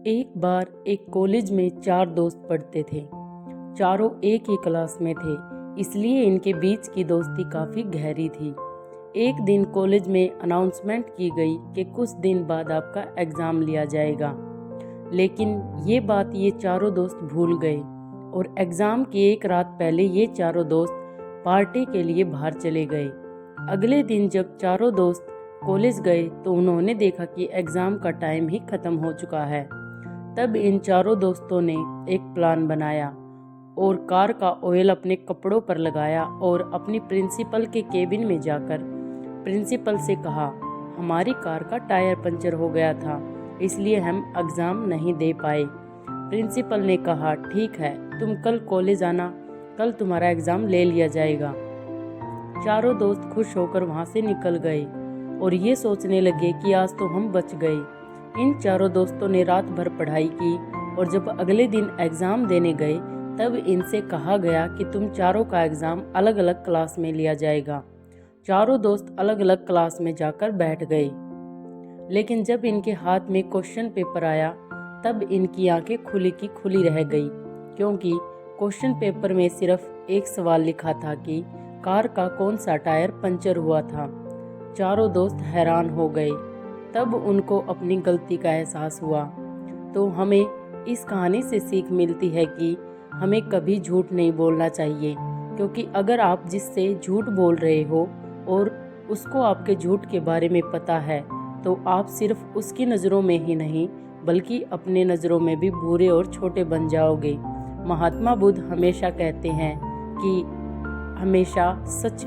एक बार एक कॉलेज में 4 दोस्त पढ़ते थे। चारों एक ही क्लास में थे, इसलिए इनके बीच की दोस्ती काफ़ी गहरी थी। एक दिन कॉलेज में अनाउंसमेंट की गई कि कुछ दिन बाद आपका एग्ज़ाम लिया जाएगा। लेकिन ये बात ये चारों दोस्त भूल गए और एग्ज़ाम की एक रात पहले ये चारों दोस्त पार्टी के लिए बाहर चले गए। अगले दिन जब चारों दोस्त कॉलेज गए तो उन्होंने देखा कि एग्ज़ाम का टाइम ही ख़त्म हो चुका है। तब इन चारों दोस्तों ने एक प्लान बनाया और कार का ऑयल अपने कपड़ों पर लगाया और अपनी प्रिंसिपल के केबिन में जाकर प्रिंसिपल से कहा, हमारी कार का टायर पंचर हो गया था, इसलिए हम एग्ज़ाम नहीं दे पाए। प्रिंसिपल ने कहा, ठीक है, तुम कल कॉलेज आना, कल तुम्हारा एग्ज़ाम ले लिया जाएगा। चारों दोस्त खुश होकर वहाँ से निकल गए और ये सोचने लगे कि आज तो हम बच गए। इन चारों दोस्तों ने रात भर पढ़ाई की और जब अगले दिन एग्ज़ाम देने गए तब इनसे कहा गया कि तुम चारों का एग्ज़ाम अलग अलग क्लास में लिया जाएगा। चारों दोस्त अलग अलग क्लास में जाकर बैठ गए, लेकिन जब इनके हाथ में क्वेश्चन पेपर आया तब इनकी आंखें खुली की खुली रह गई, क्योंकि क्वेश्चन पेपर में सिर्फ एक सवाल लिखा था कि कार का कौन सा टायर पंचर हुआ था। चारों दोस्त हैरान हो गए। तब उनको अपनी गलती का एहसास हुआ। तो हमें इस कहानी से सीख मिलती है कि हमें कभी झूठ नहीं बोलना चाहिए, क्योंकि अगर आप जिससे झूठ बोल रहे हो और उसको आपके झूठ के बारे में पता है तो आप सिर्फ उसकी नज़रों में ही नहीं बल्कि अपने नज़रों में भी बुरे और छोटे बन जाओगे। महात्मा बुद्ध हमेशा कहते हैं कि हमेशा सच